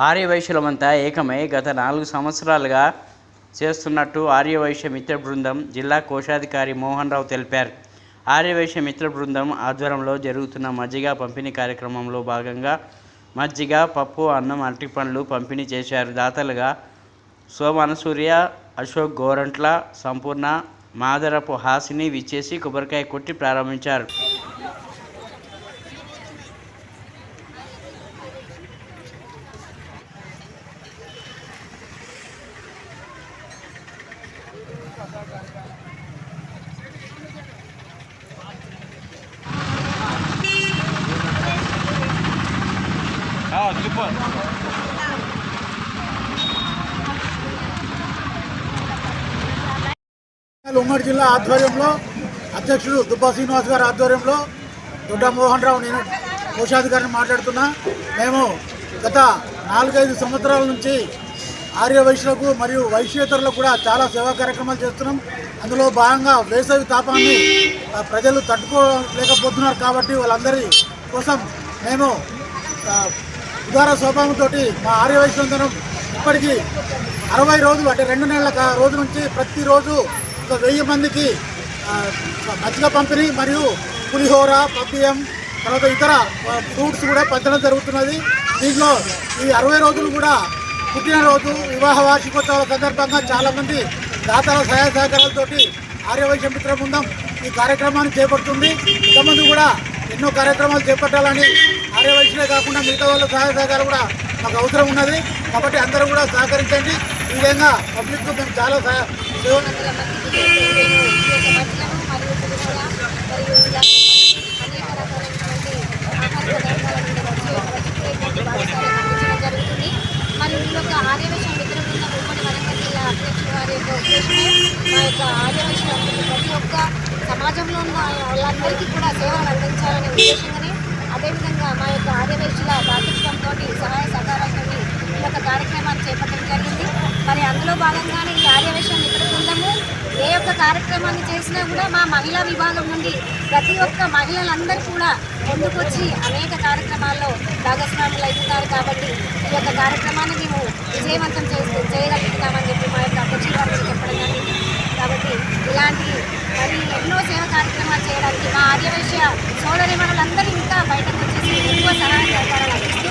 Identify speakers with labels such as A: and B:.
A: ఆర్యవైశ్యులమంతా ఏకమై గత 4 సంవత్సరాలుగా చేస్తున్నట్టు ఆర్యవైశ్య మిత్ర బృందం జిల్లా కోశాధికారి మోహన్ రావు తెలిపారు. ఆర్యవైశ్య మిత్ర బృందం ఆధ్వర్యంలో జరుగుతున్న మజ్జిగ పంపిణీ కార్యక్రమంలో భాగంగా మజ్జిగ, పప్పు, అన్నం, అరటిపండ్లు పంపిణీ చేశారు. దాతలుగా సోమనసూర్య, అశోక్ గోరంట్ల, సంపూర్ణ, మాదరపు హాసిని విచ్చేసి కొబ్బరికాయ కొట్టి ప్రారంభించారు.
B: ఉమ్మడి జిల్లా ఆధ్వర్యంలో అధ్యక్షుడు దుబ్బా శ్రీనివాస్ గారి ఆధ్వర్యంలో దొడ్డ మోహన్ రావు, నేను కోశాధికారిని మాట్లాడుతున్నా. మేము గత 4-5 సంవత్సరాల నుంచి ఆర్యవైశ్యులకు మరియు వైశ్యేతరులకు కూడా చాలా సేవా కార్యక్రమాలు చేస్తున్నాం. అందులో భాగంగా వేసవి తాపాన్ని ప్రజలు తట్టుకోలేకపోతున్నారు కాబట్టి వాళ్ళందరి కోసం మేము ఉదార స్వభావంతో మా ఆర్యవైశ్యులందరం ఇప్పటికీ 60 రోజులు అంటే 2 నెలల రోజు నుంచి ప్రతిరోజు 1000 మందికి మజ్జిగ పంపిణీ మరియు పులిహోర, పద్యం, తర్వాత ఇతర ఫ్రూట్స్ కూడా పంచడం జరుగుతున్నది. దీంట్లో ఈ 60 రోజులు కూడా పుట్టినరోజు, వివాహ వార్షికోత్సవాల సందర్భంగా చాలామంది దాతల సహాయ సహకారాలతోటి ఆర్యవైశ్య మిత్ర బృందం ఈ కార్యక్రమాన్ని చేపడుతుంది. ఇంతమంది కూడా ఎన్నో కార్యక్రమాలు చేపట్టాలని ఆర్యవైశ్యులే కాకుండా మిగతా వాళ్ళ సహాయ సహకారం కూడా మాకు అవసరం ఉన్నది. కాబట్టి అందరూ కూడా సహకరించండి. ఈ విధంగా పబ్లిక్కు మేము చాలా
C: మరి ఇందులో ఆర్యవైశ్య మిత్ర బృందం ఉమ్మడి వరంగల్ జిల్లా అధ్యక్షుడు వారి యొక్క ఉద్దేశమే మా యొక్క ఆర్యవైశ్యులందరికీ ప్రతి ఒక్క సమాజంలో ఉన్న వాళ్ళందరికీ కూడా సేవలు అందించాలనే ఉద్దేశంగానే, అదేవిధంగా మా యొక్క ఆర్యవైశ్యుల భాగస్వామ్యంతో సహాయ సహకారాలతో ఈ యొక్క కార్యక్రమాన్ని చేపట్టడం జరిగింది. మరి అందులో భాగంగానే ఈ ఆర్యవైశ్య మిత్ర బృందము ఏ యొక్క కార్యక్రమాన్ని చేసినా కూడా మా మహిళా విభాగం నుండి ప్రతి ఒక్క మహిళలందరూ కూడా ముందుకొచ్చి అనేక కార్యక్రమాల్లో భాగస్వాములు అవుతున్నారు. కాబట్టి ఈ యొక్క కార్యక్రమాన్ని మేము విజయవంతం చేయగలుగుతున్నామని చెప్పి మా యొక్క అధ్యక్షుల వారికి చెప్పడం జరిగింది. కాబట్టి ఇలాంటి మరి ఎన్నో సేవ కార్యక్రమాలు చేయడానికి మా ఆర్యవైశ్య సోదరిమణులందరూ ఇంకా బయటకు వచ్చేసి ఎక్కువ సహాయ సహకారాలు అందిస్తూ